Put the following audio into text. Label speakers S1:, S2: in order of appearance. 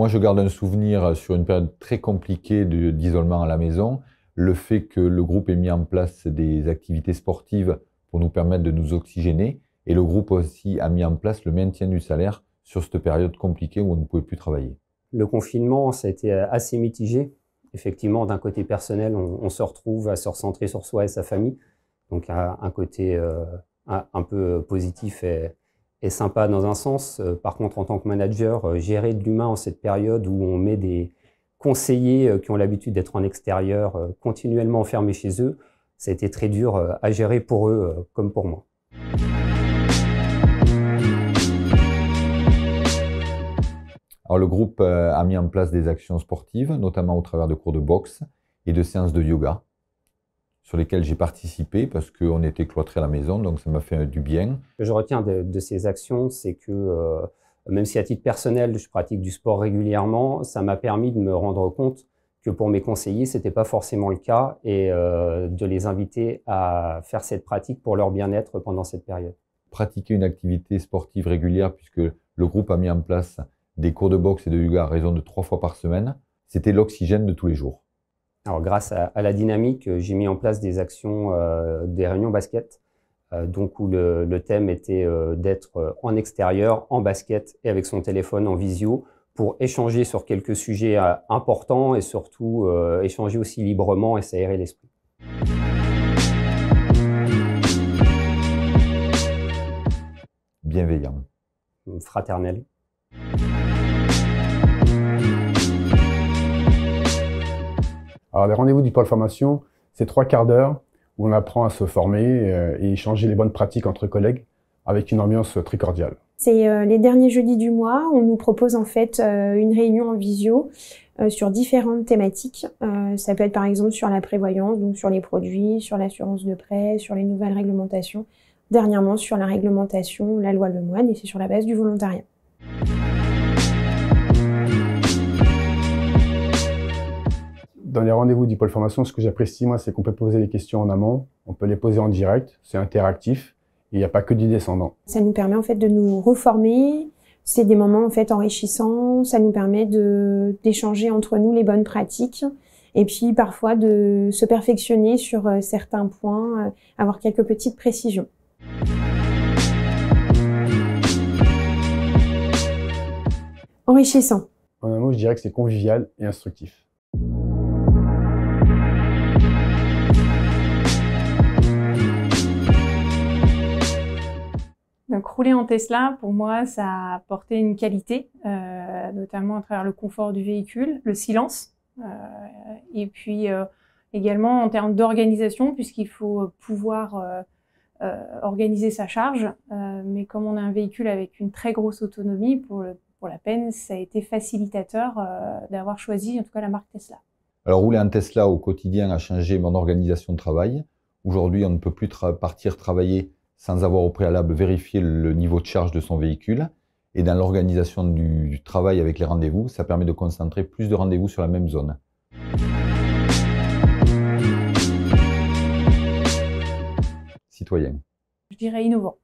S1: Moi, je garde un souvenir sur une période très compliquée d'isolement à la maison, le fait que le groupe ait mis en place des activités sportives pour nous permettre de nous oxygéner, et le groupe aussi a mis en place le maintien du salaire sur cette période compliquée où on ne pouvait plus travailler.
S2: Le confinement, ça a été assez mitigé. Effectivement, d'un côté personnel, on se retrouve à se recentrer sur soi et sa famille. Donc un côté un peu positif et sympa dans un sens. Par contre, en tant que manager, gérer de l'humain en cette période où on met des conseillers qui ont l'habitude d'être en extérieur, continuellement enfermés chez eux, ça a été très dur à gérer pour eux comme pour moi.
S1: Alors, le groupe a mis en place des actions sportives, notamment au travers de cours de boxe et de séances de yoga, sur lesquelles j'ai participé parce qu'on était cloîtrés à la maison, donc ça m'a fait du bien.
S2: Ce que je retiens de ces actions, c'est que même si à titre personnel, je pratique du sport régulièrement, ça m'a permis de me rendre compte que pour mes conseillers, ce n'était pas forcément le cas et de les inviter à faire cette pratique pour leur bien-être pendant cette période.
S1: Pratiquer une activité sportive régulière, puisque le groupe a mis en place des cours de boxe et de yoga à raison de 3 fois par semaine, c'était l'oxygène de tous les jours.
S2: Alors, grâce à la dynamique, j'ai mis en place des actions, des réunions basket, donc où le thème était d'être en extérieur, en basket et avec son téléphone en visio pour échanger sur quelques sujets importants et surtout échanger aussi librement et s'aérer l'esprit.
S1: Bienveillant.
S2: Fraternel.
S3: Alors, les rendez-vous du pôle formation, c'est 3 quarts d'heure où on apprend à se former et échanger les bonnes pratiques entre collègues avec une ambiance très cordiale.
S4: C'est les derniers jeudis du mois. On nous propose en fait une réunion en visio sur différentes thématiques. Ça peut être par exemple sur la prévoyance, donc sur les produits, sur l'assurance de prêt, sur les nouvelles réglementations. Dernièrement sur la réglementation, la loi Lemoine, et c'est sur la base du volontariat.
S3: Dans les rendez-vous du pôle formation, ce que j'apprécie, moi, c'est qu'on peut poser les questions en amont, on peut les poser en direct, c'est interactif, et il n'y a pas que du descendant.
S4: Ça nous permet en fait de nous reformer, c'est des moments en fait enrichissants, ça nous permet d'échanger entre nous les bonnes pratiques, et puis parfois de se perfectionner sur certains points, avoir quelques petites précisions. Enrichissant.
S3: En un mot, je dirais que c'est convivial et instructif.
S5: Donc rouler en Tesla, pour moi, ça a apporté une qualité, notamment à travers le confort du véhicule, le silence, et puis également en termes d'organisation, puisqu'il faut pouvoir organiser sa charge, mais comme on a un véhicule avec une très grosse autonomie, pour la peine, ça a été facilitateur d'avoir choisi en tout cas la marque Tesla.
S1: Alors, rouler en Tesla au quotidien a changé mon organisation de travail. Aujourd'hui, on ne peut plus partir travailler sans avoir au préalable vérifié le niveau de charge de son véhicule. Et dans l'organisation du travail avec les rendez-vous, ça permet de concentrer plus de rendez-vous sur la même zone.
S5: Citoyen. Je dirais innovant.